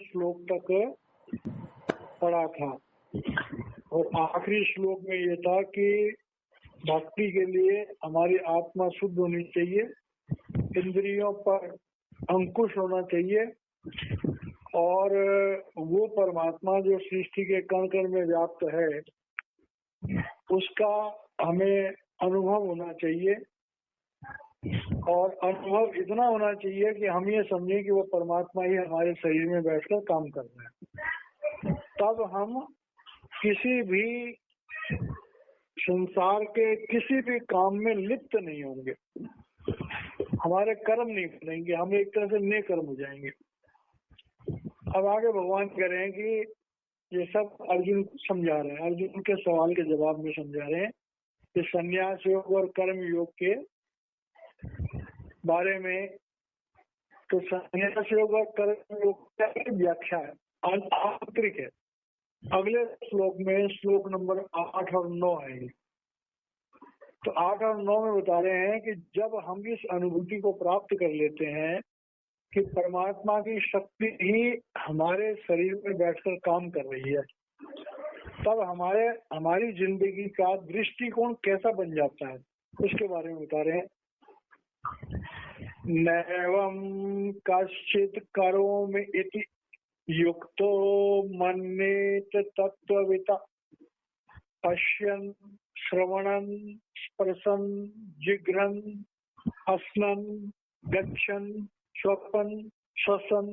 श्लोक तक पढ़ा था और आखिरी श्लोक में ये था कि भक्ति के लिए हमारी आत्मा शुद्ध होनी चाहिए, इंद्रियों पर अंकुश होना चाहिए और वो परमात्मा जो सृष्टि के कण कण में व्याप्त है उसका हमें अनुभव होना चाहिए और अनुभव इतना होना चाहिए कि हम ये समझें कि वो परमात्मा ही हमारे शरीर में बैठकर काम कर रहा है। तब हम किसी भी संसार के किसी भी काम में लिप्त नहीं होंगे, हमारे कर्म नहीं बनेंगे, हम एक तरह से नेकर्म हो जाएंगे। अब आगे भगवान कह रहे हैं कि ये सब अर्जुन समझा रहे हैं, अर्जुन के सवाल के जवाब में समझा रहे हैं कि संन्यास योग और कर्म योग के बारे में। तो संन्यास योग और कर्म योग की व्याख्या है, आंतरिक है। अगले श्लोक में श्लोक नंबर 8 और 9 है। तो 8 और 9 में बता रहे हैं कि जब हम इस अनुभूति को प्राप्त कर लेते हैं कि परमात्मा की शक्ति ही हमारे शरीर में बैठकर काम कर रही है, तब हमारी जिंदगी का दृष्टिकोण कैसा बन जाता है उसके बारे में बता रहे हैं। नैवं कश्चित् करोमि इति युक्तो मन्येत तत्त्वविता पश्यन् श्रवणन् स्पर्शन् जिघ्रन् हसनन् गच्छन् स्वपन् श्वसन्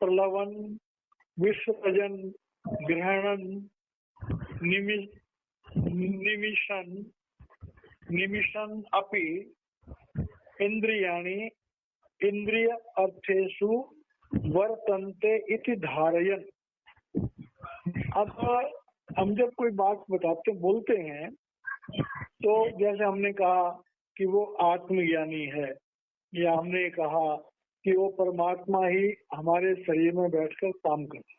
प्रलवन् विसर्जन् ग्रहणन् निमिषन् अपि इंद्रियाणि इंद्रिय अर्थेषु वर्तन्ते इति धारयन्। अब हम जब कोई बात बोलते हैं तो जैसे हमने कहा कि वो आत्मज्ञानी है या हमने कहा कि वो परमात्मा ही हमारे शरीर में बैठकर काम करता है।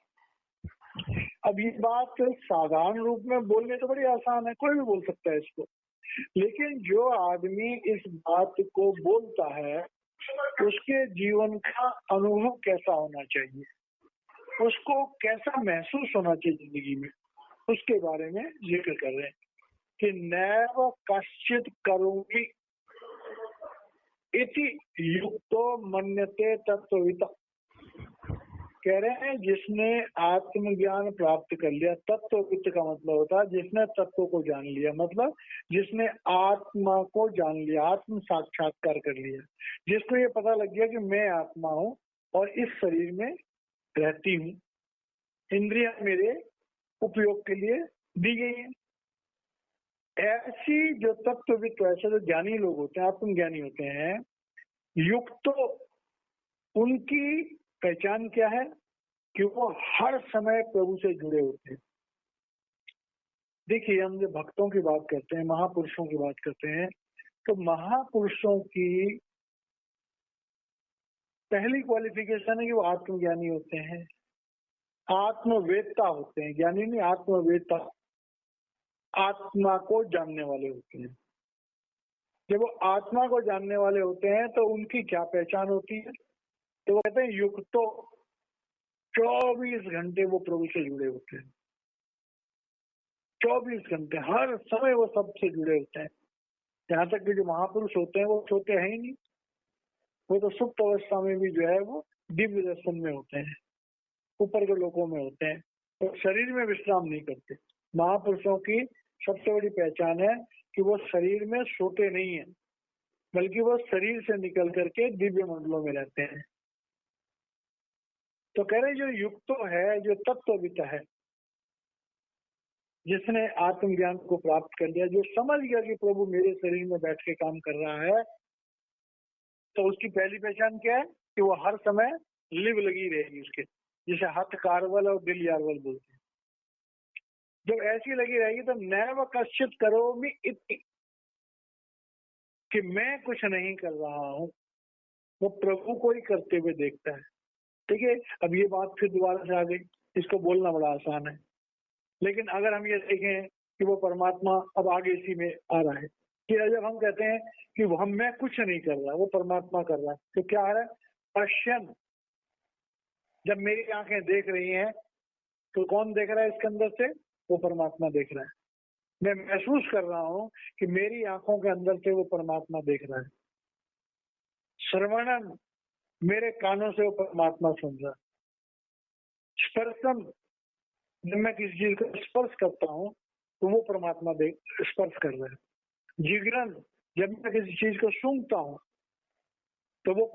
अब ये बात साधारण रूप में बोलने तो बड़ी आसान है, कोई भी बोल सकता है इसको, लेकिन जो आदमी इस बात को बोलता है उसके जीवन का अनुभव कैसा होना चाहिए, उसको कैसा महसूस होना चाहिए जिंदगी में, उसके बारे में जिक्र कर रहे हैं कि नैव कश्चित् करोमि इति युक्तो मन्यते तत्त्वविता। कह रहे हैं जिसने आत्मज्ञान प्राप्त कर लिया, तत्त्ववित्त का मतलब होता है जिसने तत्व को जान लिया, मतलब जिसने आत्मा को जान लिया, आत्म साक्षात्कार कर लिया, जिसको ये पता लग गया कि मैं आत्मा हूँ और इस शरीर में रहती हूँ, इंद्रियां मेरे उपयोग के लिए दी गई है। ऐसी जो तत्ववित्त, ऐसे जो ज्ञानी लोग होते हैं, आत्मज्ञानी होते हैं, युक्त, उनकी पहचान क्या है कि वो हर समय प्रभु से जुड़े होते हैं। देखिए, हम जब भक्तों की बात करते हैं, महापुरुषों की बात करते हैं, तो महापुरुषों की पहली क्वालिफिकेशन है कि वो आत्मज्ञानी होते हैं, आत्मवेत्ता होते हैं। ज्ञानी नहीं, आत्मवेत्ता, आत्मा को जानने वाले होते हैं। जब वो आत्मा को जानने वाले होते हैं तो उनकी क्या पहचान होती है, तो वो कहते हैं युक्तो, 24 घंटे वो प्रभु से जुड़े होते हैं। 24 घंटे हर समय वो सबसे जुड़े होते हैं। यहाँ तक कि जो महापुरुष होते हैं वो सोते हैं ही नहीं, वो तो सुप्त अवस्था में भी जो है वो दिव्य दर्शन में होते हैं, ऊपर के लोकों में होते हैं, तो शरीर में विश्राम नहीं करते। महापुरुषों की सबसे बड़ी पहचान है कि वो शरीर में सोते नहीं है, बल्कि वो शरीर से निकल करके दिव्य मंडलों में रहते हैं। तो कह रहे जो युक्त है, जो तत्ववित्त है, जिसने आत्मज्ञान को प्राप्त कर लिया, जो समझ गया कि प्रभु मेरे शरीर में बैठ के काम कर रहा है, तो उसकी पहली पहचान क्या है कि वो हर समय लिव लगी रहेगी उसके, जिसे हथ कारवल और दिल यारवल बोलते हैं। जब ऐसी लगी रहेगी तो नैव कश्चित् करोमि इति, कि मैं कुछ नहीं कर रहा हूँ, वो प्रभु को ही करते हुए देखता है। ठीक है, अब ये बात फिर दोबारा से आ गई, इसको बोलना बड़ा आसान है, लेकिन अगर हम ये देखें कि वो परमात्मा अब आगे इसी में आ रहा है कि जब हम कहते हैं कि मैं कुछ नहीं कर रहा, वो परमात्मा कर रहा है, तो क्या है, पश्यन, जब मेरी आंखें देख रही हैं तो कौन देख रहा है इसके अंदर से? वो परमात्मा देख रहा है। मैं महसूस कर रहा हूं कि मेरी आंखों के अंदर से वो परमात्मा देख रहा है। श्रवणन, मेरे कानों से वो परमात्मा सुन रहा है। स्पर्शम, जब मैं किसी चीज को स्पर्श करता हूँ तो वो परमात्मा स्पर्श कर रहा है। जिगरन, जब मैं किसी चीज को सूंघता हूँ तो वो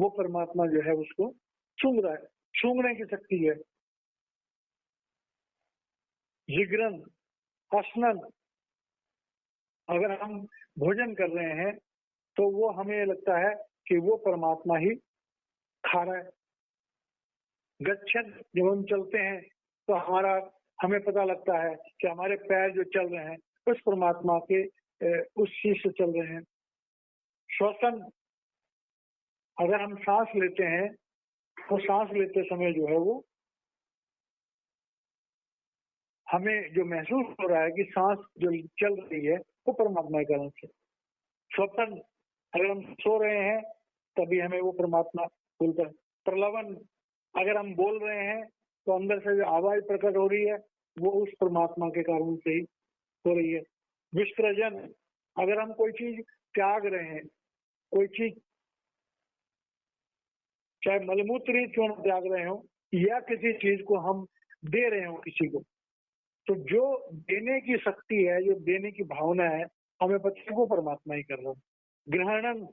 परमात्मा जो है उसको सूंघ रहा है, सूंघने की शक्ति है। जिगरन, असनन, अगर हम भोजन कर रहे हैं तो वो हमें लगता है कि वो परमात्मा ही खा रहा है। गच्छन, जब हम चलते हैं तो हमें पता लगता है कि हमारे पैर जो चल रहे हैं उस परमात्मा के उस चीज से चल रहे हैं। श्वसन, अगर हम सांस लेते हैं तो सांस लेते समय जो है वो हमें जो महसूस हो रहा है कि सांस जो चल रही है वो परमात्मा के कारण से। स्वपन, अगर हम सो रहे हैं तभी हमें वो परमात्मा बोलता है। प्रलवन, अगर हम बोल रहे हैं तो अंदर से जो आवाज प्रकट हो रही है वो उस परमात्मा के कारण से ही हो रही है। विसर्जन, अगर हम कोई चीज त्याग रहे हैं, कोई चीज चाहे मलमूत्र ही क्यों न त्याग रहे हो या किसी चीज को हम दे रहे हो किसी को, तो जो देने की शक्ति है, जो देने की भावना है, हमें पता है वो परमात्मा ही कर रहा है। ग्रहणन,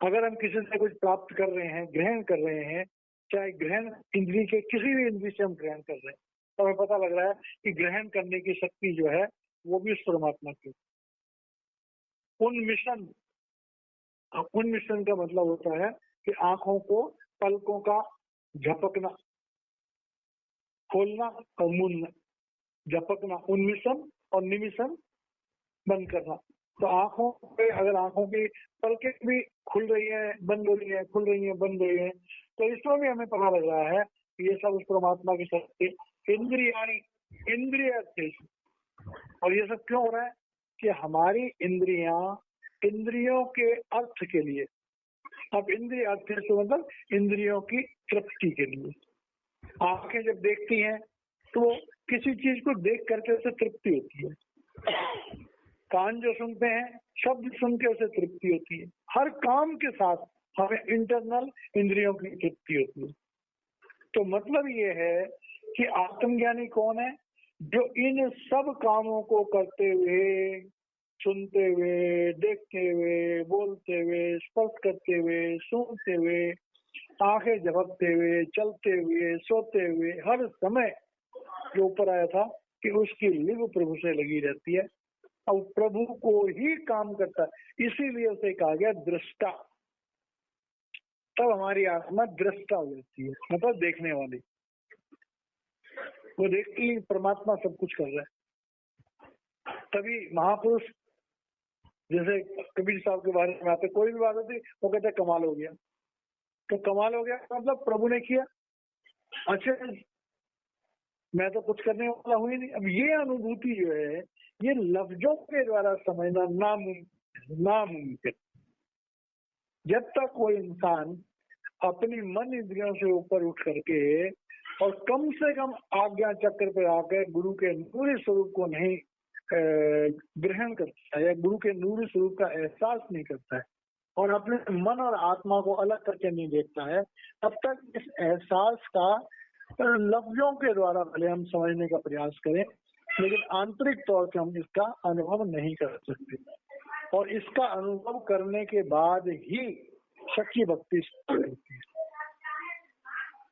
अगर हम किसी से कुछ प्राप्त कर रहे हैं, ग्रहण कर रहे हैं, चाहे ग्रहण इंद्री के किसी भी इंद्री से हम ग्रहण कर रहे हैं, तो हमें पता लग रहा है कि ग्रहण करने की शक्ति जो है वो भी उस परमात्मा की। उन्मिशन, उन्मिशन का मतलब होता है कि आंखों को, पलकों का झपकना, खोलना और मूंदना, झपकना उन्मिशन और निमिशन बंद करना। तो आंखों पे अगर आंखों की पलकें भी खुल रही है, बंद हो रही है, खुल रही है, बंद हो रही है, तो इसमें भी हमें पता लग रहा है कि ये सब उस परमात्मा की शक्ति। इंद्रियाणी, इंद्रिय, और ये सब क्यों हो रहा है कि हमारी इंद्रियां इंद्रियों के अर्थ के लिए, अब इंद्रिय अर्थ से मतलब इंद्रियों की तृप्ति के लिए। आंखें जब देखती हैं तो किसी चीज को देख करके उसे तृप्ति होती है। कान जो सुनते हैं, शब्द सुन के उसे तृप्ति होती है। हर काम के साथ हमें इंटरनल इंद्रियों की तृप्ति होती है। तो मतलब ये है कि आत्मज्ञानी कौन है? जो इन सब कामों को करते हुए, सुनते हुए, देखते हुए, बोलते हुए, स्पर्श करते हुए, सूंघते हुए, आंखें झपकते हुए, चलते हुए, सोते हुए, हर समय जो ऊपर आया था कि उसकी लिव प्रभु से लगी रहती है और प्रभु को ही काम करता है। इसीलिए उसे कहा गया दृष्टा। तब हमारी आत्मा दृष्टा हो जाती है, मतलब देखने वाली। वो देखती है परमात्मा सब कुछ कर रहा है। तभी महापुरुष जैसे कबीर साहब के बारे में आते, कोई भी बात होती वो कहते कमाल हो गया। तो कमाल हो गया मतलब प्रभु ने किया। अच्छा, मैं तो कुछ करने वाला हूँ ही नहीं। अब ये अनुभूति जो है ये लफ्जों के द्वारा समझना नामुमकिन। जब तक कोई इंसान अपनी मन इंद्रियों से ऊपर उठ करके और कम से कम आज्ञा चक्र पर आकर गुरु के नूरी स्वरूप को नहीं ग्रहण करता है या गुरु के नूरी स्वरूप का एहसास नहीं करता है और अपने मन और आत्मा को अलग करके नहीं देखता है, तब तक इस एहसास का लफ्जों के द्वारा भले हम समझने का प्रयास करें, लेकिन आंतरिक तौर पे हम इसका अनुभव नहीं कर सकते। और इसका अनुभव करने के बाद ही सच्ची भक्ति होती है।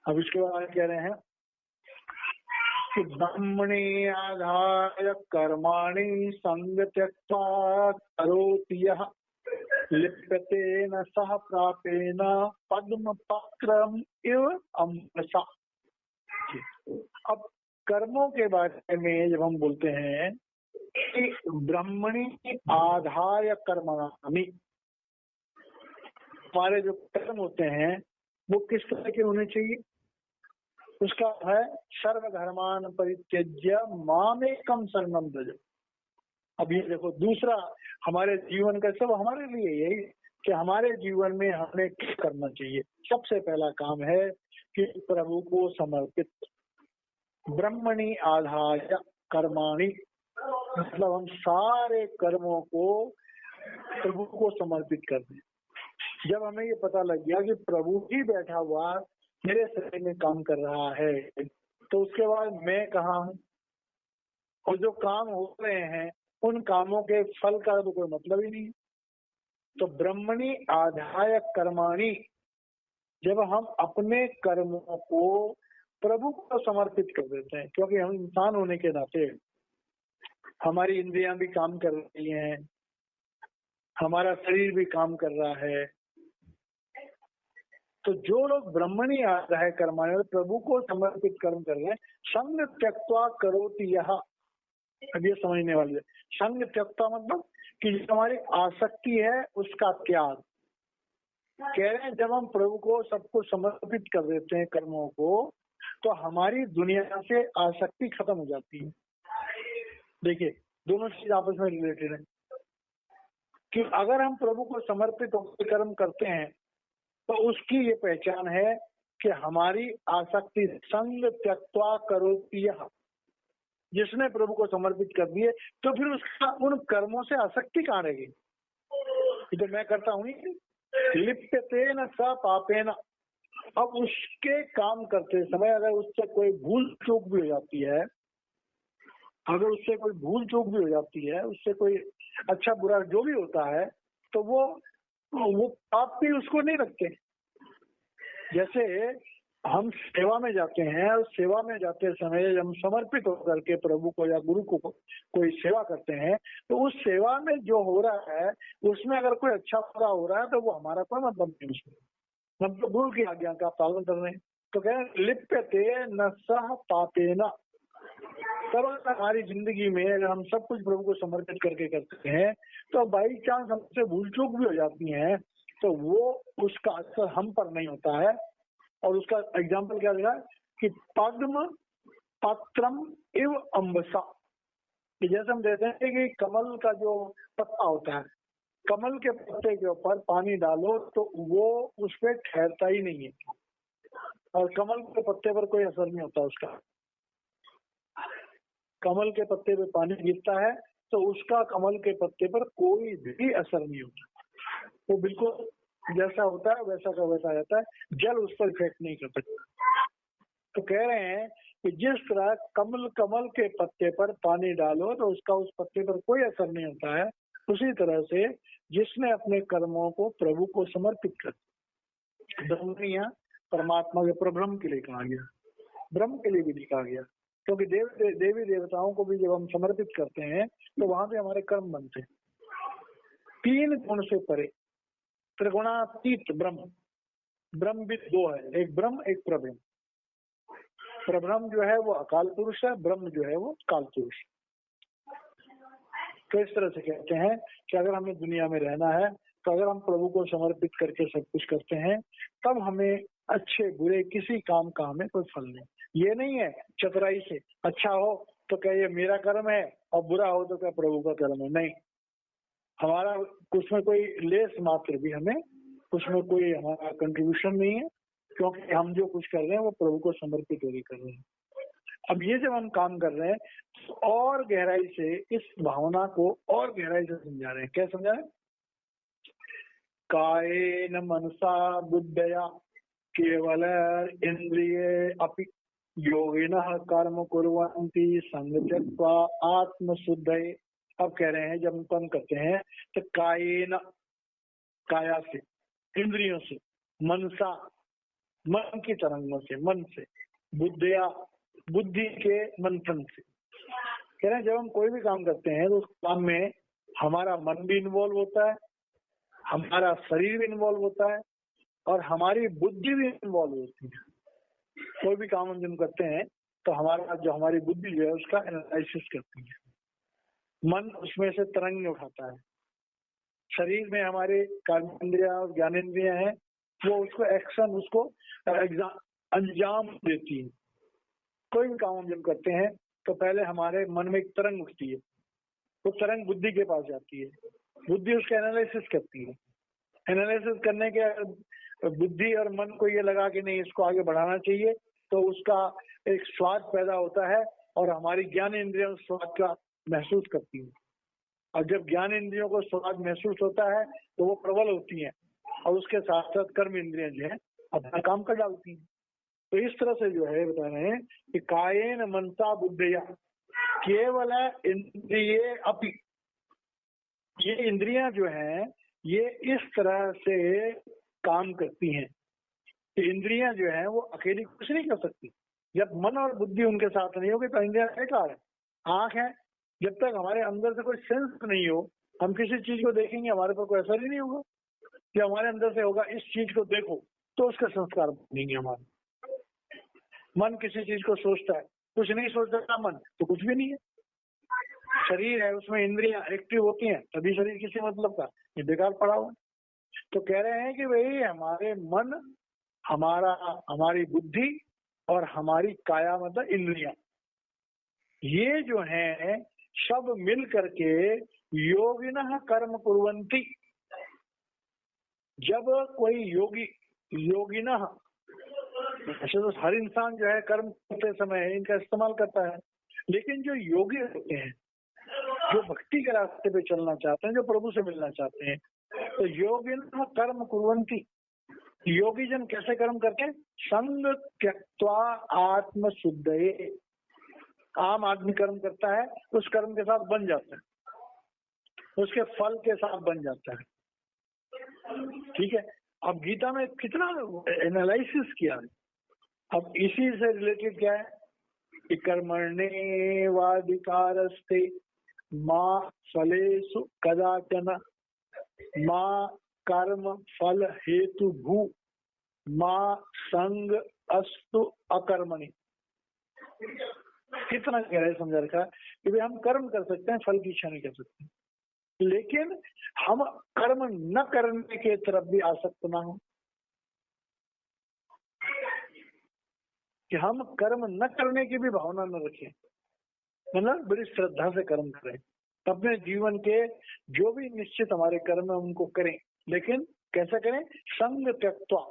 अब इसके बाद कह रहे हैं कि ब्रह्मणि आधाय कर्माणि संग त्यक्त्वा करोति यः लिप्यतेन सह प्रापेन पद्म पत्रम इव अम्बसा। अब कर्मों के बारे में जब हम बोलते हैं कि ब्रह्मणि आधाय कर्माणि, हमारे जो कर्म होते हैं वो किस तरह के होने चाहिए? उसका है सर्वधर्मान परित्यज्य मामेकं शरणं व्रज। अब ये देखो, दूसरा हमारे जीवन का सब हमारे लिए यही कि हमारे जीवन में हमें क्या करना चाहिए। सबसे पहला काम है कि प्रभु को समर्पित, ब्रह्मणि आधाय कर्माणि, मतलब हम सारे कर्मों को प्रभु को समर्पित कर दें। जब हमें ये पता लग गया कि प्रभु ही बैठा हुआ मेरे शरीर में काम कर रहा है, तो उसके बाद मैं कहाँ हूँ, और जो काम हो रहे हैं उन कामों के फल का तो कोई मतलब ही नहीं। तो ब्रह्मणि आधाय कर्माणि, जब हम अपने कर्मों को प्रभु को समर्पित कर देते हैं, क्योंकि हम इंसान होने के नाते हमारी इंद्रियां भी काम कर रही हैं, हमारा शरीर भी काम कर रहा है, तो जो लोग ब्रह्मणि आधाय कर्माणि प्रभु को समर्पित कर्म कर रहे हैं, संग त्यक्त्वा करोति यह, अब ये समझने वाली है। संग त्यक्त्वा मतलब कि जो हमारी आसक्ति है उसका त्याग। कह रहे हैं जब हम प्रभु को सबको समर्पित कर देते हैं कर्मों को, तो हमारी दुनिया से आसक्ति खत्म हो जाती है। देखिए दोनों चीज आपस में रिलेटेड है कि अगर हम प्रभु को समर्पित होकर कर्म करते हैं तो उसकी ये पहचान है कि हमारी आसक्ति संग त्यक्त्वा करोति यः, जिसने प्रभु को समर्पित कर दिए तो फिर उसका उन कर्मों से आसक्ति कहाँ रहेगी। तो मैं करता हूँ लिप्यतेन स पापेन, अब उसके काम करते समय अगर उससे कोई भूल चूक भी हो जाती है, अगर उससे कोई भूल चूक भी हो जाती है, उससे कोई अच्छा बुरा जो भी होता है, तो वो पाप भी उसको नहीं रखते। जैसे हम सेवा में जाते हैं और सेवा में जाते समय हम समर्पित होकर के प्रभु को या गुरु को कोई सेवा करते हैं, तो उस सेवा में जो हो रहा है उसमें अगर कोई अच्छा बुरा हो रहा है तो वो हमारा कोई मतलब नहीं, उसमें हम तो गुरु की आज्ञा का पालन कर रहे हैं। तो कह रहे लिप्यते न सह पापेन, हमारी जिंदगी में अगर हम सब कुछ प्रभु को समर्पित करके करते हैं तो बाई चांस हमसे भूल चूक भी हो जाती है, तो वो उसका असर हम पर नहीं होता है। और उसका एग्जाम्पल क्या देगा कि पद्म पत्रम इव अम्बसा, जैसे हम देते हैं कि कमल का जो पत्ता होता है, कमल के पत्ते के ऊपर पानी डालो तो वो उस पर ठहरता ही नहीं है, और कमल के पत्ते पर कोई असर नहीं होता उसका। कमल के पत्ते पे पानी गिरता है तो उसका कमल के पत्ते पर कोई भी असर नहीं होता, वो बिल्कुल जैसा होता है वैसा का वैसा रहता है, जल उस पर इफेक्ट नहीं कर सकता। तो कह रहे हैं कि जिस तरह कमल के पत्ते पर पानी डालो तो उसका उस पत्ते पर कोई असर नहीं होता है, उसी तरह से जिसने अपने कर्मों को प्रभु को समर्पित कर, ब्रह्मणिया परमात्मा के प्रब्रह्म के लिए कहा गया, ब्रह्म के लिए भी लिखा गया, क्योंकि देवी देवताओं को भी जब हम समर्पित करते हैं तो वहां पे हमारे कर्म बनते हैं। तीन गुण से परे, त्रिगुणातीत ब्रह्म, ब्रह्म भी दो है, एक ब्रह्म एक प्रब्रह्म। प्रब्रह्म जो है वो अकाल पुरुष है, ब्रह्म जो है वो काल पुरुष। तो इस तरह से कहते हैं कि अगर हमें दुनिया में रहना है तो अगर हम प्रभु को समर्पित करके सब कुछ करते हैं तब हमें अच्छे बुरे किसी काम का हमें कोई फल नहीं। ये नहीं है चतुराई से अच्छा हो तो क्या ये मेरा कर्म है और बुरा हो तो क्या प्रभु का कर्म है, नहीं। हमारा उसमें कोई लेस मात्र भी हमें उसमें कोई हमारा कंट्रीब्यूशन नहीं है, क्योंकि हम जो कुछ कर रहे हैं वो प्रभु को समर्पित होकर कर रहे हैं। अब ये जब हम काम कर रहे हैं तो और गहराई से इस भावना को और गहराई से समझा रहे हैं। क्या समझा रहे हैं? कायेन मनसा बुद्धया केवल इंद्रिये अपि योगिनः कर्म कुर्वन्ति संग त्यक्त्वा आत्मशुद्धये। अब कह रहे हैं जब हम कर्म करते हैं तो कायेन, काया से, इंद्रियों से, मनसा मन की तरंगों से, मन से, बुद्धया बुद्धि के मंथन से। कह रहे हैं जब हम कोई भी काम करते हैं तो उस काम में हमारा मन भी इन्वॉल्व होता है, हमारा शरीर भी इन्वॉल्व होता है और हमारी बुद्धि भी इन्वॉल्व होती है। कोई भी काम हम जब करते हैं तो हमारी बुद्धि जो है उसका एनालिसिस करती है, मन उसमें से तरंग उठाता है, शरीर में हमारे कर्मेंद्रियां और ज्ञानेंद्रियां हैं, वो उसको एक्शन उसको अंजाम देती है। कोई भी काम हम जब करते हैं तो पहले हमारे मन में एक तरंग उठती है, वो तरंग बुद्धि के पास जाती है, बुद्धि उसका एनालिसिस करती है, एनालिसिस करने के बुद्धि और मन को ये लगा कि नहीं इसको आगे बढ़ाना चाहिए, तो उसका एक स्वाद पैदा होता है और हमारी ज्ञान इंद्रियां उस स्वाद का महसूस करती हैं। और जब ज्ञान इंद्रियों को स्वाद महसूस होता है तो वो प्रबल होती हैं और उसके साथ साथ कर्म इंद्रियां जो है अपना काम कर डालती हैं। तो इस तरह से जो है बता रहे हैं कि कायेन मनसा बुद्धया केवल इंद्रिय अपि, ये इंद्रियां जो हैं ये इस तरह से काम करती हैं कि इंद्रियां जो हैं वो अकेली कुछ नहीं कर सकती। जब मन और बुद्धि उनके साथ नहीं होगी तो इंद्रियां बेकार है। आंख है, जब तक हमारे अंदर से कोई सेंस नहीं हो हम किसी चीज को देखेंगे हमारे पर कोई असर ही नहीं होगा। जो हमारे अंदर से होगा इस चीज को देखो तो उसका संस्कार बनेंगे हमारे। मन किसी चीज को सोचता है, कुछ नहीं सोचता मन तो कुछ भी नहीं है। शरीर है उसमें इंद्रियां एक्टिव होती हैं तभी शरीर किसी मतलब का, ये बेकार पड़ा हुआ। तो कह रहे हैं कि भाई हमारे मन, हमारी बुद्धि और हमारी काया मतलब इंद्रियां, ये जो हैं सब मिल करके योगिनः कर्म कुर्वन्ति। जब कोई योगिनः, ऐसे तो हर इंसान जो है कर्म करते समय इनका इस्तेमाल करता है, लेकिन जो योगी होते हैं, जो भक्ति के रास्ते पे चलना चाहते हैं, जो प्रभु से मिलना चाहते हैं, तो योगिनः कर्म कुर्वन्ति। योगी जन कैसे कर्म करते हैं? संग त्यक्त्वा आत्म शुद्धये। आम आदमी कर्म करता है उस कर्म के साथ बन जाता है, उसके फल के साथ बन जाता है। ठीक है, अब गीता में कितना एनालिसिस किया है। अब इसी से रिलेटेड क्या है कि कर्मण्ये वाधिकारस्ते मां फलेषु कदाचन मां कर्म फल हेतु भू मां संग अस्तु अकर्मणि। कितना गहराई समझा रखा है कि भाई हम कर्म कर सकते हैं, फल की इच्छा नहीं कर सकते, लेकिन हम कर्म न करने के तरफ भी आसक्त ना हो, कि हम कर्म न करने की भी भावना न रखें, मतलब बड़ी श्रद्धा से कर्म करें। अपने जीवन के जो भी निश्चित हमारे कर्म है उनको करें, लेकिन कैसे करें? संग त्यक्त्वा,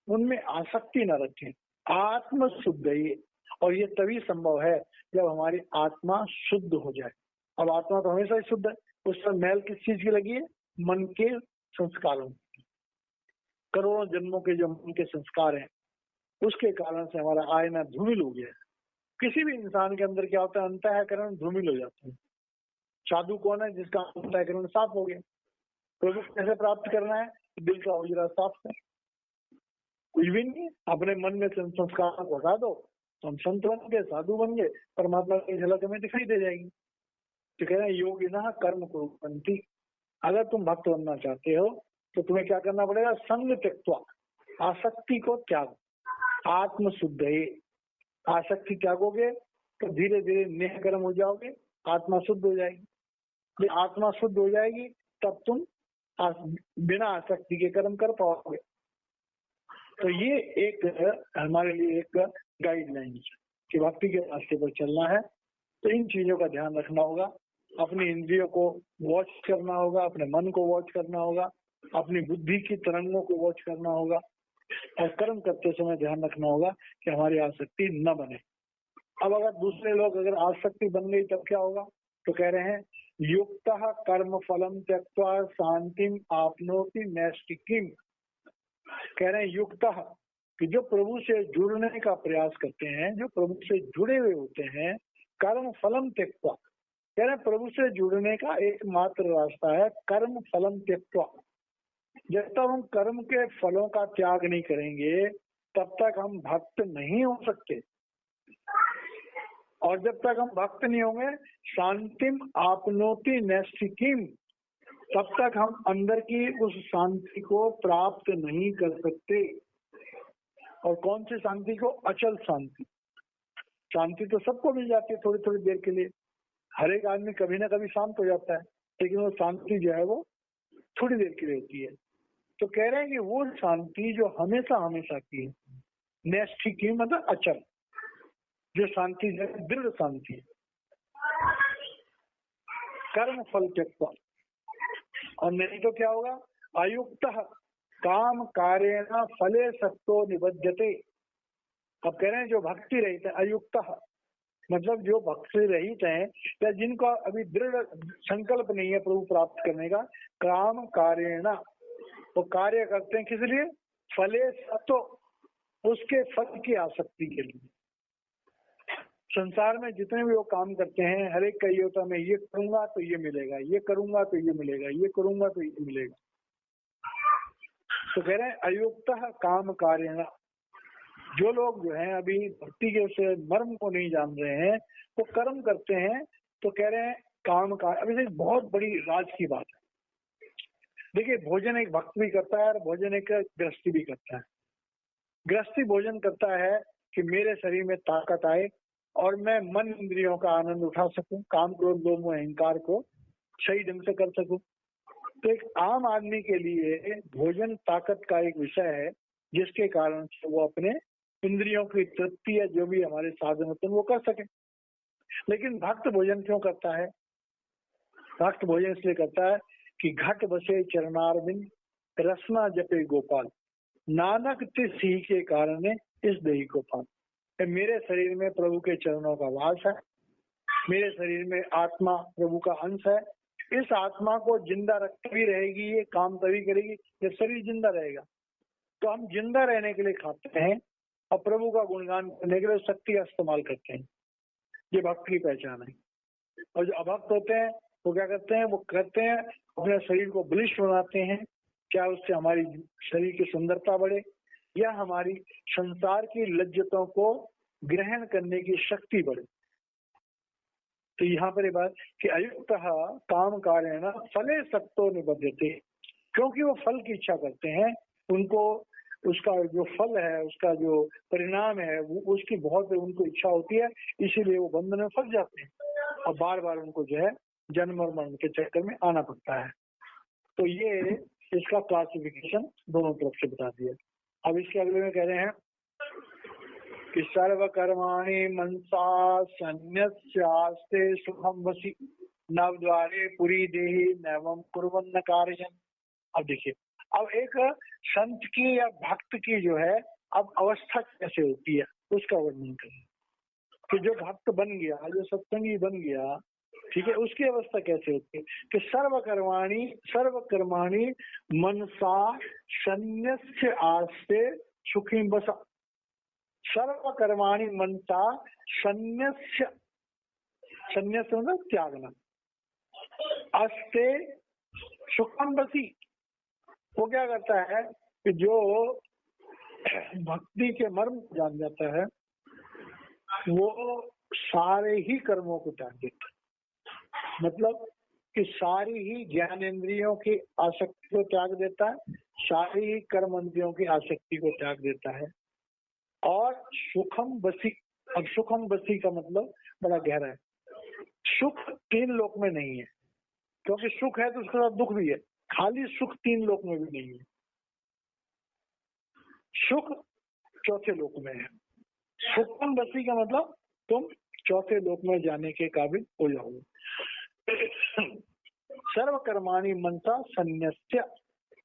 उनमें आसक्ति न रखें, आत्म शुद्ध ही। और ये तभी संभव है जब हमारी आत्मा शुद्ध हो जाए। अब आत्मा तो हमेशा ही शुद्ध है, उस पर मैल किस चीज की लगी है? मन के संस्कारों, करोड़ों जन्मों के जो मन के संस्कार हैं उसके कारण से हमारा आयना धूमिल हो गया है। किसी भी इंसान के अंदर क्या होता है? अंतःकरण धूमिल हो जाता है। साधु कौन है? जिसका अंतःकरण साफ हो गया। प्रभु कैसे प्राप्त करना है? दिल का उजरा साफ है, कुछ भी नहीं है। अपने मन में संस्कार को हटा दो तो हम संत बन गए, साधु बन गए, परमात्मा की झलक हमें दिखाई दे जाएगी। तो कह रहे हैं योगिनः कर्म कुर्वन्ति। अगर तुम भक्त बनना चाहते हो तो तुम्हें क्या करना पड़ेगा? संग त्यक्त्वा, आसक्ति को त्याग, आत्म शुद्ध। आसक्ति त्यागोगे तो धीरे धीरे नेह कर्म हो जाओगे, आत्मा शुद्ध हो जाएगी। आत्मा शुद्ध हो जाएगी तब तुम बिना आसक्ति के कर्म कर पाओगे। तो ये एक हमारे लिए एक गाइडलाइन है कि भक्ति के रास्ते पर चलना है तो इन चीजों का ध्यान रखना होगा। अपनी इंद्रियों को वॉच करना होगा, अपने मन को वॉच करना होगा, अपनी बुद्धि की तरंगों को वॉच करना होगा और कर्म करते समय ध्यान रखना होगा कि हमारी आसक्ति न बने। अब अगर दूसरे लोग अगर आसक्ति बन गई तब क्या होगा? तो कह रहे हैं युक्तः कर्म फलम त्यक्त्वा शांतिम आपनोति नैष्ठिकीम। कह रहे हैं युक्तः कि जो प्रभु से जुड़ने का प्रयास करते हैं, जो प्रभु से जुड़े हुए होते हैं, कर्म फलम त्यक्त्वा, कह रहे हैं प्रभु से जुड़ने का एकमात्र रास्ता है कर्म फलम त्यक्त्वा। जब तक हम कर्म के फलों का त्याग नहीं करेंगे तब तक हम भक्त नहीं हो सकते। और जब तक हम भक्त नहीं होंगे, शांतिम आपनोति नैष्ठिकीम, तब तक हम अंदर की उस शांति को प्राप्त नहीं कर सकते। और कौन सी शांति को? अचल शांति। शांति तो सबको मिल जाती है थोड़ी थोड़ी देर के लिए, हर एक आदमी कभी ना कभी शांत हो जाता है, लेकिन वो शांति जो है वो थोड़ी देर के लिए होती है। तो कह रहे हैं कि वो शांति जो हमेशा हमेशा की है, नैष्ठिकी मतलब अचल, जो शांति जो है दृढ़ शांति है, कर्म फल त्यक्त्वा। और नहीं तो क्या होगा? अयुक्त काम कार्येण फले सक्तो निबध्यते। अब कह रहे हैं जो भक्ति रहित है, अयुक्त, मतलब जो भक्ति रहित हैं या जिनको अभी दृढ़ संकल्प नहीं है प्रभु प्राप्त करने का, काम कार्येण, वो कार्य करते हैं किस लिए? फले सक्तो, उसके फल की आसक्ति के लिए। संसार में जितने भी वो काम करते हैं, हर एक का ये होता है मैं ये करूंगा तो ये मिलेगा, ये करूंगा तो ये मिलेगा, ये करूंगा तो ये मिलेगा। तो कह रहे हैं अयुक्त काम कार्येण, जो लोग जो हैं अभी भक्ति के उस मर्म को नहीं जान रहे हैं, वो कर्म करते हैं, तो कह रहे हैं काम का। अभी से बहुत बड़ी राज की बात है। देखिए, भोजन एक भक्त भी करता है और भोजन एक गृहस्थी भी करता है। गृहस्थी भोजन करता है कि मेरे शरीर में ताकत आए और मैं मन इंद्रियों का आनंद उठा सकूं, काम क्रोध लोभ मोह अहंकार को सही ढंग से कर सकूं। तो एक आम आदमी के लिए भोजन ताकत का एक विषय है, जिसके कारण से वो अपने इंद्रियों की तृप्ति या जो भी हमारे साधन होते हैं वो कर सके। लेकिन भक्त भोजन क्यों करता है? भक्त भोजन इसलिए करता है कि घट बसे चरणारविंद रसना जपे गोपाल, नानक तिसी के कारण इस देही को पाल। मेरे शरीर में प्रभु के चरणों का वास है, मेरे शरीर में आत्मा प्रभु का अंश है। इस आत्मा को जिंदा रखती भी रहेगी, ये काम तभी करेगी जब शरीर जिंदा रहेगा। तो हम जिंदा रहने के लिए खाते हैं और प्रभु का गुणगान करने के लिए शक्ति का इस्तेमाल करते हैं। ये भक्त की पहचान है। और जो अभक्त होते हैं वो क्या करते हैं? वो करते हैं अपने शरीर को बलिष्ठ बनाते हैं, क्या उससे हमारी शरीर की सुंदरता बढ़े या हमारी संसार की लज्जतों को ग्रहण करने की शक्ति बढ़े। तो यहाँ पर ये बात कि अयुक्त काम कार्येण फले सक्तो निबध्यते, क्योंकि वो फल की इच्छा करते हैं, उनको उसका जो फल है, उसका जो परिणाम है, वो उसकी बहुत उनको इच्छा होती है, इसीलिए वो बंधन में फंस जाते हैं और बार बार उनको जो है जन्म और मरण के चक्कर में आना पड़ता है। तो ये इसका क्लासिफिकेशन दोनों तरफ से बता दिया। अब इसके अगले में कह रहे हैं कि सर्व कर्माणि मनसा संन्यस्यास्ते सुखम वसी नव द्वारे पुरी देहि नैवं कुर्वन्न कार्यं। अब देखिए, अब एक संत की या भक्त की जो है अब अवस्था कैसे होती है उसका वर्णन करें कि जो भक्त बन गया, जो सत्संगी बन गया, ठीक है, उसकी अवस्था कैसे होती है कि सर्व कर्माणि मनसा संन्यस्य आस्ते सुखी बसा। सर्व कर्माणि मनसा संन्यस्य, संन्यस्य मतलब त्यागना, आस्ते सुखम बसी। वो क्या करता है कि जो भक्ति के मर्म को जान जाता है वो सारे ही कर्मों को त्याग देता है। मतलब कि सारी ही ज्ञानेंद्रियों की आसक्ति को त्याग देता है, सारी ही कर्म इंद्रियों की आसक्ति को त्याग देता है और सुखम बसी। अब सुखम बसी का मतलब बड़ा गहरा है। सुख तीन लोक में नहीं है, क्योंकि सुख है तो उसके साथ दुख भी है। खाली सुख तीन लोक में भी नहीं है, सुख चौथे लोक में है। सुखम बसी का मतलब तुम चौथे लोक में जाने के काबिल हो जाओगे। सर्व कर्माणि मनसा संन्यस्य,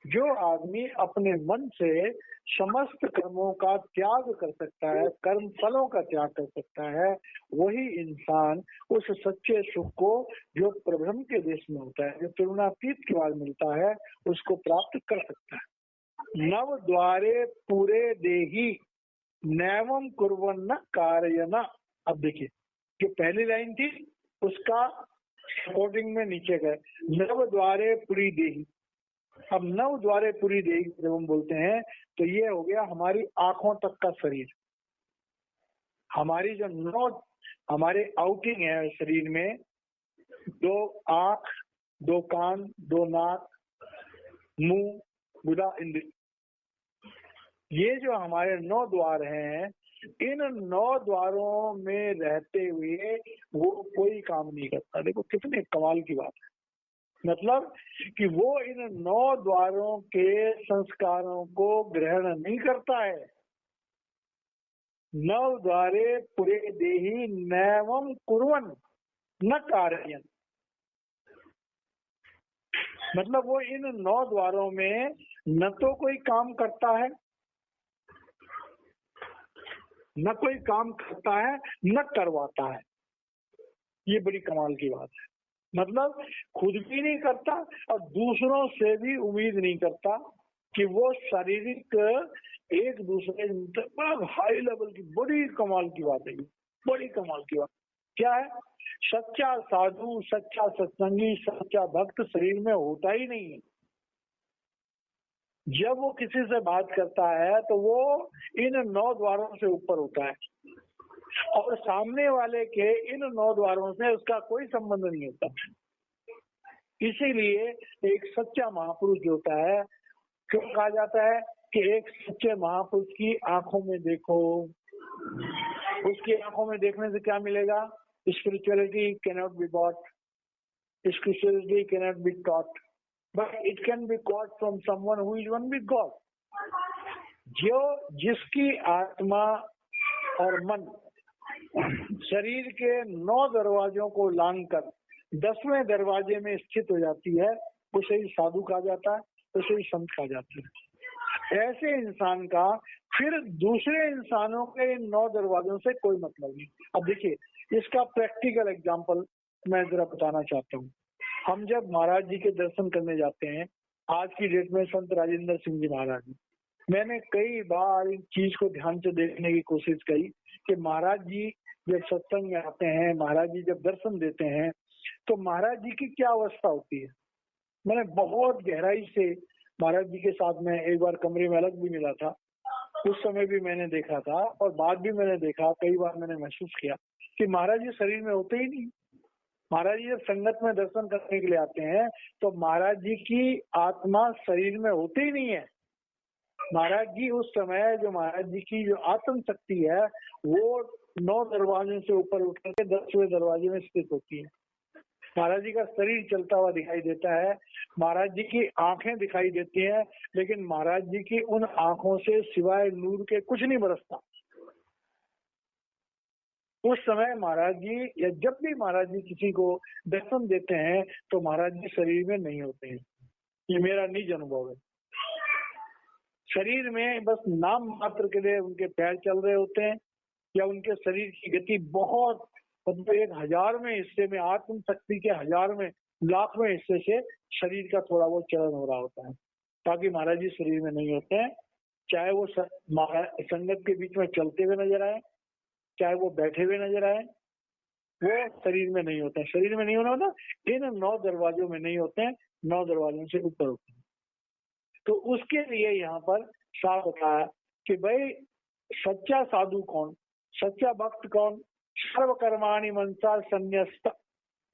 जो आदमी अपने मन से समस्त कर्मों का त्याग कर सकता है, कर्म फलों का त्याग कर सकता है, वही इंसान उस सच्चे सुख को जो प्रब्रह्म के देश में होता है, जो त्रिगुणातीत के बाद मिलता है, उसको प्राप्त कर सकता है। नव द्वारे पूरे देही नैवं कुर्वन्न कारयन। अब देखिए, जो पहली लाइन थी उसका सपोर्टिंग में नीचे गए, नव द्वारे पूरी देही। अब नव द्वारे पूरी देही जब हम बोलते हैं तो ये हो गया हमारी आंखों तक का शरीर। हमारी जो नौ हमारे आउटिंग है शरीर में, 2 आंख, 2 कान, 2 नाक, मुंह, गुदा, इंद्रिय, ये जो हमारे 9 द्वार हैं, इन 9 द्वारों में रहते हुए वो कोई काम नहीं करता। देखो कितने कमाल की बात है। मतलब कि वो इन 9 द्वारों के संस्कारों को ग्रहण नहीं करता है। नव द्वारे पुरे देहि नैवं कुर्वन् न कारयन्, मतलब वो इन 9 द्वारों में न तो कोई काम करता है, न कोई काम करता है, न करवाता है। ये बड़ी कमाल की बात है। मतलब खुद भी नहीं करता और दूसरों से भी उम्मीद नहीं करता कि वो शारीरिक एक दूसरे बड़ा हाई लेवल की बड़ी कमाल की बात है। बड़ी कमाल की बात क्या है? सच्चा साधु, सच्चा सत्संगी, सच्चा भक्त शरीर में होता ही नहीं है। जब वो किसी से बात करता है तो वो इन 9 द्वारों से ऊपर होता है और सामने वाले के इन 9 द्वारों से उसका कोई संबंध नहीं होता। इसीलिए एक सच्चा महापुरुष जो होता है, क्यों कहा जाता है कि एक सच्चे महापुरुष की आंखों में देखो। उसकी आंखों में देखने से क्या मिलेगा? Spirituality cannot be bought, spirituality cannot be taught, but it can be caught from someone who is one with God. जो जिसकी आत्मा और मन शरीर के 9 दरवाजों को लांघकर 10वें दरवाजे में स्थित हो जाती है, उसे ही साधु कहा जाता है, उसे ही संत कहा जाता है। ऐसे इंसान का फिर दूसरे इंसानों के इन 9 दरवाजों से कोई मतलब नहीं। अब देखिए, इसका प्रैक्टिकल एग्जांपल मैं जरा बताना चाहता हूँ। हम जब महाराज जी के दर्शन करने जाते हैं, आज की डेट में संत राजेंद्र सिंह जी महाराज जी, मैंने कई बार इस चीज को ध्यान से देखने की कोशिश की कि महाराज जी जब सत्संग में आते हैं, महाराज जी जब दर्शन देते हैं, तो महाराज जी की क्या अवस्था होती है। मैंने बहुत गहराई से महाराज जी के साथ में एक बार कमरे में अलग भी मिला था, उस समय भी मैंने देखा था और बाद भी मैंने देखा, कई बार मैंने महसूस किया कि महाराज जी शरीर में होते ही नहीं। महाराज जी जब संगत में दर्शन करने के लिए आते हैं तो महाराज जी की आत्मा शरीर में होते ही नहीं है। महाराज जी उस समय जो महाराज जी की जो आत्म शक्ति है वो 9 दरवाजे से ऊपर उठ करके 10वें दरवाजे में स्थित होती है। महाराज जी का शरीर चलता हुआ दिखाई देता है, महाराज जी की आंखें दिखाई देती हैं, लेकिन महाराज जी की उन आंखों से सिवाय नूर के कुछ नहीं बरसता। उस समय महाराज जी या जब भी महाराज जी किसी को दर्शन देते हैं तो महाराज जी शरीर में नहीं होते हैं। ये मेरा निज अनुभव है। शरीर में बस नाम मात्र के लिए उनके पैर चल रहे होते हैं या उनके शरीर की गति बहुत, मतलब 1000वें हिस्से में, आत्म शक्ति के 1000वें लाखवें हिस्से से शरीर का थोड़ा बहुत चलन हो रहा होता है, ताकि महाराज जी शरीर में नहीं होते हैं। चाहे वो संगत के बीच में चलते हुए नजर आए, चाहे वो बैठे हुए नजर आए, वो शरीर में नहीं होते हैं। शरीर में नहीं होना होता, इन 9 दरवाजों में नहीं होते हैं, 9 दरवाजों से ऊपर होते हैं। तो उसके लिए यहाँ पर साफ बताया कि भाई सच्चा साधु कौन, सच्चा भक्त कौन? सर्वकर्माणि मनसा संन्यस्त,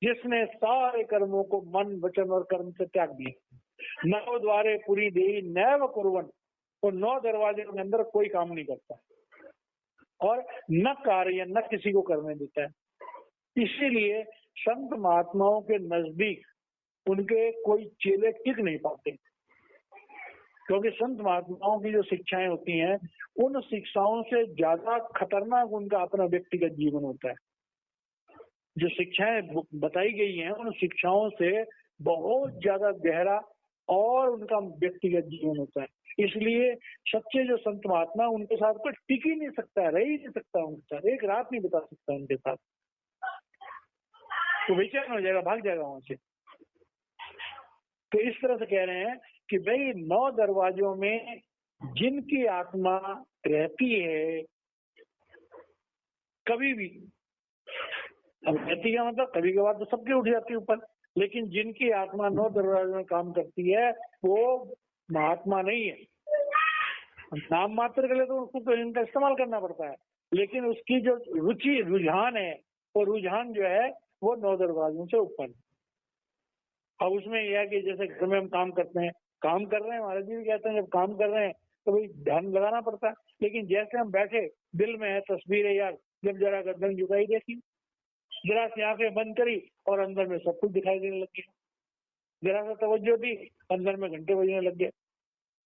जिसने सारे कर्मों को मन वचन और कर्म से त्याग दिया। 9 द्वारे पूरी देही नैव कुर्वन्, तो 9 दरवाजे के अंदर कोई काम नहीं करता और न कार्य न किसी को करने देता है। इसीलिए संत महात्माओं के नजदीक उनके कोई चेले टिक नहीं पाते, क्योंकि संत महात्माओं की जो शिक्षाएं होती हैं उन शिक्षाओं से ज्यादा खतरनाक उनका अपना व्यक्तिगत जीवन होता है। जो शिक्षाएं बताई गई हैं उन शिक्षाओं से बहुत ज्यादा गहरा और उनका व्यक्तिगत जीवन होता है। इसलिए सच्चे जो संत महात्मा, उनके साथ कोई टिक ही नहीं सकता, रह ही नहीं सकता उनके साथ, एक रात नहीं बिता सकता उनके साथ, तो बेचैन हो जाएगा, भाग जाएगा वहां से। तो इस तरह से कह रहे हैं कि भाई 9 दरवाजों में जिनकी आत्मा रहती है कभी भी, अब रहती है मतलब कभी के बाद तो सबके उठ जाती है ऊपर, लेकिन जिनकी आत्मा 9 दरवाजों में काम करती है वो महात्मा नहीं है। नाम मात्र के लिए तो उसको तो इनका इस्तेमाल करना पड़ता है, लेकिन उसकी जो रुचि रुझान है वो रुझान जो है वो 9 दरवाजों से ऊपर। अब उसमें यह है कि जैसे घर में हम काम करते हैं, काम कर रहे हैं, महाराज जी भी कहते हैं जब काम कर रहे हैं तो भाई ध्यान लगाना पड़ता है, लेकिन जैसे हम बैठे दिल में है तस्वीर है यार, जब जरा गर्दन झुकाई देखी, जरा सी आंखें बंद करी और अंदर में सब कुछ दिखाई देने लग गया, जरा सा तवज्जो दी अंदर में घंटे बजने लग गए।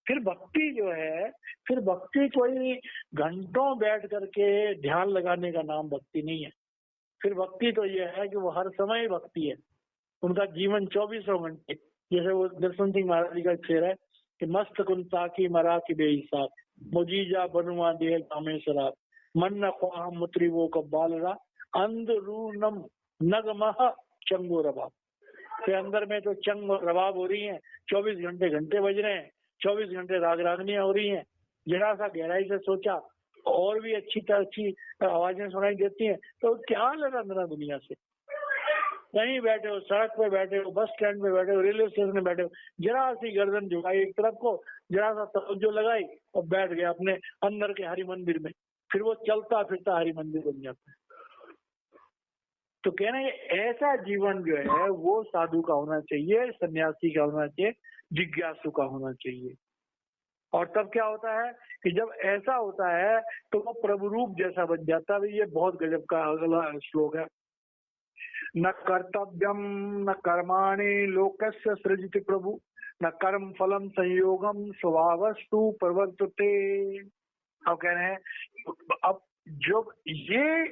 फिर भक्ति जो है, फिर भक्ति कोई घंटों बैठ करके ध्यान लगाने का नाम भक्ति नहीं है। फिर भक्ति तो यह है कि वो हर समय भक्ति है, उनका जीवन 24 घंटे। जैसे वो दर्शन सिंह महाराज जी का शेर है कि मस्त कुंता की मरा की बेहिसाब, मुजीजा बनुआ देह कामेश्वरा, मन न ख्वाह मुत्री वो कब्बालरा, अंदरूनम नगमह चंगो रबाब। के अंदर में तो चंग और रबाब हो रही हैं, 24 घंटे घंटे बज रहे हैं, 24 घंटे राग रागनियां हो रही हैं। जरा सा गहराई से सोचा और भी अच्छी आवाजें सुनाई देती हैं, तो क्या लगा मेरा दुनिया से। कहीं बैठे हो, सड़क पे बैठे हो, बस स्टैंड पे बैठे हो, रेलवे स्टेशन में बैठे हो, जरा सी गर्दन झुकाई एक तरफ को, जरा सा तवज्जो लगाई और बैठ गया अपने अंदर के हरि मंदिर में, फिर वो चलता फिरता हरि मंदिर बन जाता है। तो कहना है ऐसा जीवन जो है वो साधु का होना चाहिए, सन्यासी का होना चाहिए, जिज्ञासु का होना चाहिए। और तब क्या होता है कि जब ऐसा होता है तो वो प्रभु रूप जैसा बन जाता है। ये बहुत गजब का अगला श्लोक है। न कर्तव्यम न कर्माणि लोकस्य सृजति प्रभु, न कर्म फलम संयोगम स्वभावस्तु प्रवर्तते। अब कह रहे हैं अब जब ये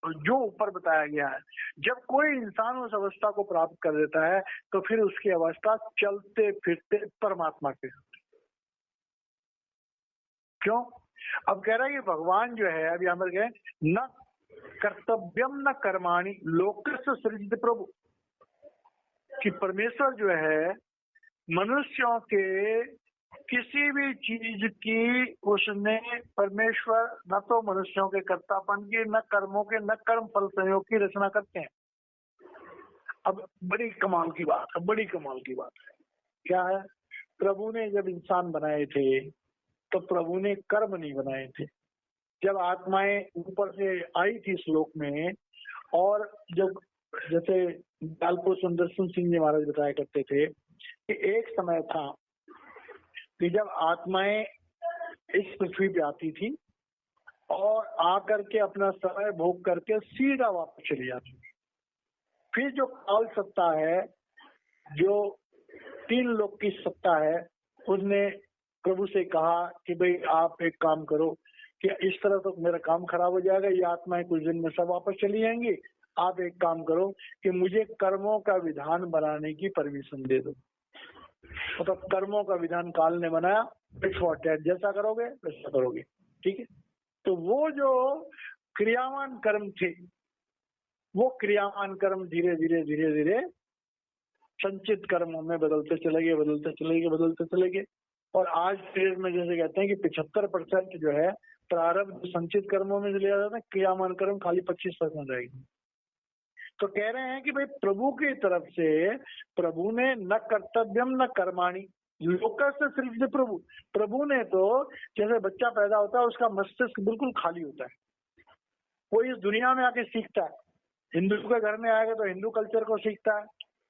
जो ऊपर बताया गया है, जब कोई इंसान उस अवस्था को प्राप्त कर देता है तो फिर उसकी अवस्था चलते फिरते परमात्मा के। क्यों? अब कह रहा है कि भगवान जो है, अभी हम कहें न कर्तव्यम न कर्माणि लोकस्य सृजित प्रभु, कि परमेश्वर जो है मनुष्यों के किसी भी चीज की उसने, परमेश्वर न तो मनुष्यों के कर्तापन की, न कर्मों के, न कर्म फल संयोग की रचना करते हैं। अब बड़ी कमाल की बात है, बड़ी कमाल की बात है। क्या है? प्रभु ने जब इंसान बनाए थे तो प्रभु ने कर्म नहीं बनाए थे। जब आत्माएं ऊपर से आई थी श्लोक में, और जब जैसे लालपुर सुंदरसिंह सिंह जी महाराज बताया करते थे कि एक समय था कि जब आत्माएं इस पृथ्वी पे आती थी और आकर के अपना समय भोग करके सीधा वापस चली जाती थी। फिर जो काल सत्ता है, जो 3 लोक की सत्ता है, उसने प्रभु से कहा कि भाई आप एक काम करो कि इस तरह तो मेरा काम खराब हो जाएगा, ये आत्माएं कुछ दिन में सब वापस चली जाएंगी, आप एक काम करो कि मुझे कर्मों का विधान बनाने की परमिशन दे दो। तो कर्मों का विधान काल ने बनाया, जैसा करोगे वैसा करोगे, ठीक है। तो वो जो क्रियावान कर्म थे, वो क्रियावान कर्म धीरे धीरे धीरे धीरे संचित कर्मों में बदलते चले गए। और आज फिर में जैसे कहते हैं कि 75% जो है प्रारब्ध संचित कर्मों में चले जाता है, क्रियामान कर्म खाली 25% रहेगी। तो कह रहे हैं कि भाई प्रभु की तरफ से प्रभु ने न कर्तव्यम न कर्माणि लोकस्य सृजित प्रभु, प्रभु ने तो जैसे बच्चा पैदा होता है उसका मस्तिष्क बिल्कुल खाली होता है, वो इस दुनिया में आके सीखता है। हिंदू के घर में आएगा तो हिंदू कल्चर को सीखता है,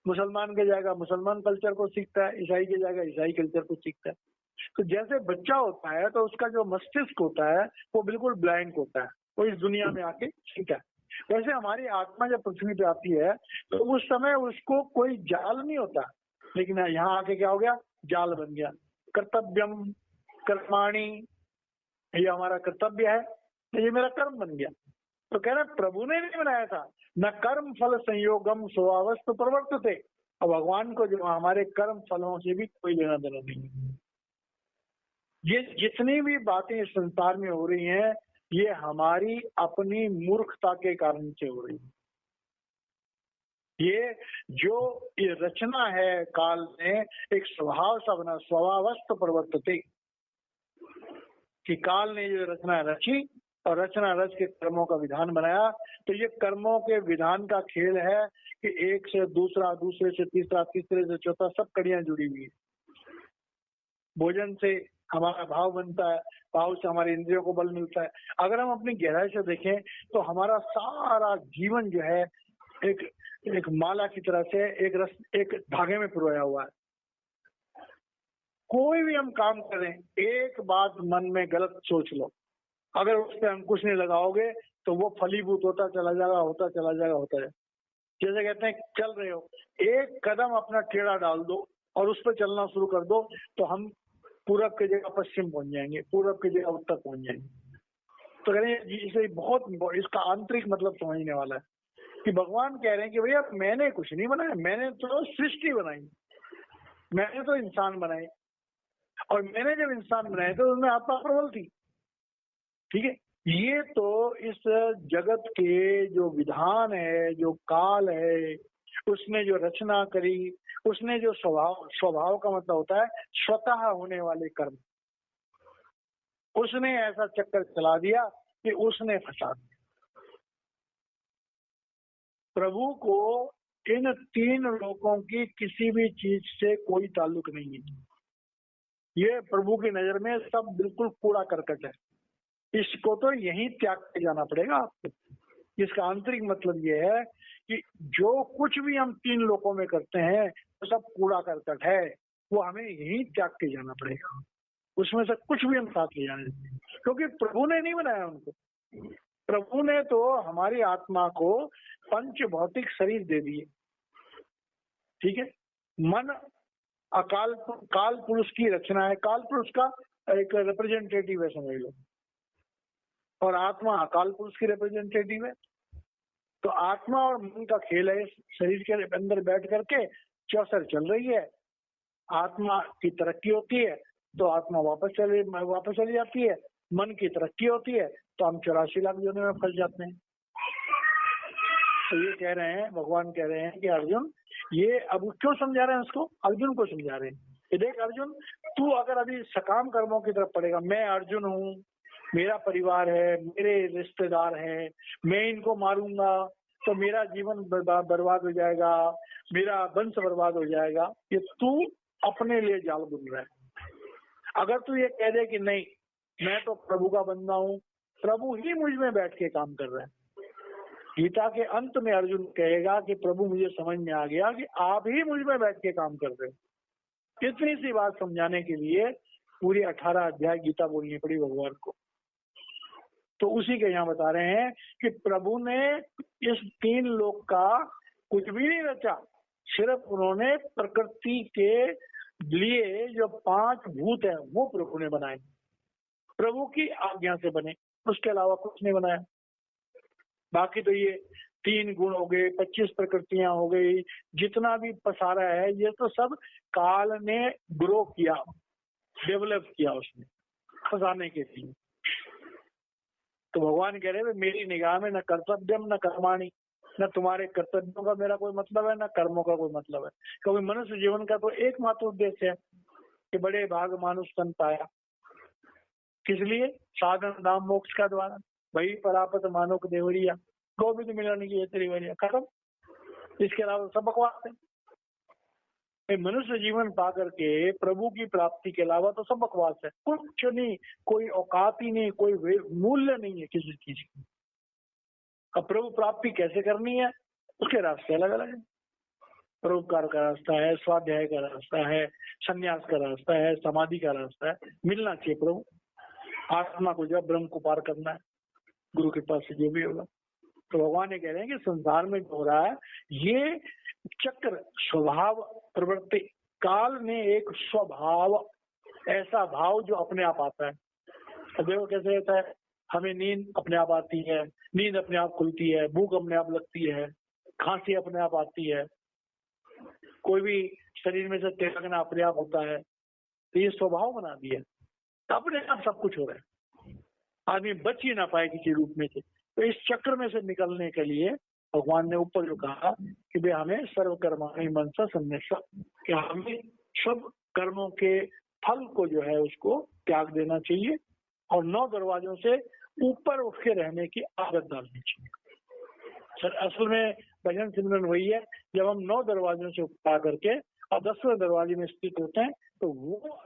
मुसलमान के जाएगा मुसलमान कल्चर को सीखता है, ईसाई के जाएगा ईसाई कल्चर को सीखता है। तो जैसे बच्चा होता है तो उसका जो मस्तिष्क होता है वो बिल्कुल ब्लैंक होता है, वो इस दुनिया में आके सीखता है। वैसे हमारी आत्मा जब पृथ्वी पे आती है तो उस समय उसको कोई जाल नहीं होता, लेकिन यहाँ आके क्या हो गया, जाल बन गया। कर्तव्यम कर्माणि, ये हमारा कर्तव्य है, ये मेरा कर्म बन गया। तो कह रहे प्रभु ने नहीं बनाया था, न कर्म फल संयोगम स्वभावस्तु प्रवर्तते। और भगवान को जो हमारे कर्म फलों से भी कोई लेना देना नहीं है। ये जितनी भी बातें इस संसार में हो रही हैं, ये हमारी अपनी मूर्खता के कारण से हो रही है। ये जो ये रचना है काल ने एक स्वभाव सा बना, स्वभावस्तु प्रवर्तते, कि काल ने जो रचना रची और रचना रच के कर्मों का विधान बनाया। तो ये कर्मों के विधान का खेल है कि एक से दूसरा, दूसरे से तीसरा, तीसरे से चौथा, सब कड़ियां जुड़ी हुई है। भोजन से हमारा भाव बनता है, भाव से हमारे इंद्रियों को बल मिलता है। अगर हम अपनी गहराई से देखें तो हमारा सारा जीवन जो है एक माला की तरह से एक धागे में पिरोया हुआ है। कोई भी हम काम करें, एक बात मन में गलत सोच लो, अगर उस पर अंकुश नहीं लगाओगे तो वो फलीभूत होता चला जाएगा। जैसे कहते हैं चल रहे हो, एक कदम अपना टेढ़ा डाल दो और उस पर चलना शुरू कर दो तो हम पूरब की जगह पश्चिम पहुंच जाएंगे, पूरब की जगह उत्तर पहुंच जाएंगे। तो कह रहे हैं इसे बहुत इसका आंतरिक मतलब समझने वाला है कि भगवान कह रहे हैं कि भैया मैंने कुछ नहीं बनाया, मैंने तो सृष्टि बनाई, मैंने तो इंसान बनाए, और मैंने जब इंसान बनाए थे उसमें आत्मा प्रबल थी। ठीक है, ये तो इस जगत के जो विधान है, जो काल है, उसने जो रचना करी, उसने जो स्वभाव का मतलब होता है स्वतः होने वाले कर्म, उसने ऐसा चक्कर चला दिया कि उसने फंसा दिया। प्रभु को इन 3 लोकों की किसी भी चीज से कोई ताल्लुक नहीं है। ये प्रभु की नजर में सब बिल्कुल कूड़ा करकट है। इसको तो यहीं त्याग के जाना पड़ेगा आपको। इसका आंतरिक मतलब ये है कि जो कुछ भी हम 3 लोकों में करते हैं वो सब कूड़ा करकट है, वो हमें यहीं त्याग के जाना पड़ेगा। उसमें से कुछ भी हम साथ ले जाने देंगे, क्योंकि प्रभु ने नहीं बनाया उनको। प्रभु ने तो हमारी आत्मा को पंच भौतिक शरीर दे दिए। ठीक है, मन अकाल काल पुरुष की रचना है, काल पुरुष का एक रिप्रेजेंटेटिव है समझ लो, और आत्मा अकाल पुरुष की रिप्रेजेंटेटिव है। तो आत्मा और मन का खेल है, शरीर के अंदर बैठ करके चौसर चल रही है। आत्मा की तरक्की होती है तो आत्मा वापस चली जाती है, मन की तरक्की होती है तो हम 84 लाख योनि में फंस जाते हैं। तो ये कह रहे हैं, भगवान कह रहे हैं कि अर्जुन, ये अब क्यों समझा रहे हैं उसको? अर्जुन को समझा रहे हैं कि देख अर्जुन, तू अगर अभी सकाम कर्मों की तरफ पड़ेगा, मैं अर्जुन हूँ, मेरा परिवार है, मेरे रिश्तेदार हैं, मैं इनको मारूंगा तो मेरा जीवन बर्बाद हो जाएगा, मेरा वंश बर्बाद हो जाएगा, ये तू अपने लिए जाल बुन रहा है। अगर तू ये कह दे कि नहीं, मैं तो प्रभु का बंदा हूँ, प्रभु ही मुझ में बैठ के काम कर रहा है। गीता के अंत में अर्जुन कहेगा कि प्रभु मुझे समझ में आ गया कि आप ही मुझ में बैठ के काम कर रहे हो। इतनी सी बात समझाने के लिए पूरी 18 अध्याय गीता बोलनी पड़ी भगवान को। तो उसी के यहाँ बता रहे हैं कि प्रभु ने इस 3 लोक का कुछ भी नहीं रचा, सिर्फ उन्होंने प्रकृति के लिए जो 5 भूत है वो प्रभु ने बनाए, प्रभु की आज्ञा से बने, उसके अलावा कुछ नहीं बनाया। बाकी तो ये 3 गुण हो गए, 25 प्रकृतियां हो गई, जितना भी पसारा है ये तो सब काल ने ग्रो किया, डेवलप किया उसने फंसाने के लिए। तो भगवान कह रहे हैं मेरी निगाह में न कर्तव्यम न कर्माणि, न तुम्हारे कर्तव्यों का मेरा कोई मतलब है, न कर्मों का कोई मतलब है। क्योंकि मनुष्य जीवन का तो एकमात्र उद्देश्य है कि बड़े भाग मानुष तन पाया। किस लिए? साधन नाम मोक्ष का द्वारा, वही परापत मानो को देवरिया, गोविंद मिलने की त्रिवरिया, खत्म। इसके अलावा सब बकवास है। मनुष्य जीवन पा करके प्रभु की प्राप्ति के अलावा तो सब बकवास है, कुछ नहीं, कोई औकात ही नहीं, कोई मूल्य नहीं है किसी चीज की। अब प्रभु प्राप्ति कैसे करनी है, उसके रास्ते अलग अलग है। परोपकार का रास्ता है, स्वाध्याय का रास्ता है, संन्यास का रास्ता है, समाधि का रास्ता है। मिलना चाहिए प्रभु, आत्मा को जब ब्रह्म को पार करना है गुरु के पास से जो भी होगा। तो भगवान ये कह रहे हैं कि संसार में जो हो रहा है ये चक्र स्वभाव प्रवृत्ति, काल ने एक स्वभाव, ऐसा भाव जो अपने आप आता है। अब देखो कैसे रहता है, हमें नींद अपने आप आती है, नींद अपने आप खुलती है, भूख अपने आप लगती है, खांसी अपने आप आती है, कोई भी शरीर में से त्यागना अपने आप होता है। तो ये स्वभाव बना दिया, अपने आप सब कुछ हो रहा है, आदमी बच ही ना पाए किसी रूप में से। तो इस चक्र में से निकलने के लिए भगवान ने ऊपर जो कहा कि भाई हमें सर्वकर्माणि मनसा संन्यासा, कि हमें सब कर्मों के फल को जो है उसको त्याग देना चाहिए और 9 दरवाजों से ऊपर उठ के रहने की आदत डालनी चाहिए। सर असल में भजन सिमरन वही है, जब हम 9 दरवाजों से ऊपर करके और 10वें दरवाजे में स्थित होते हैं तो वो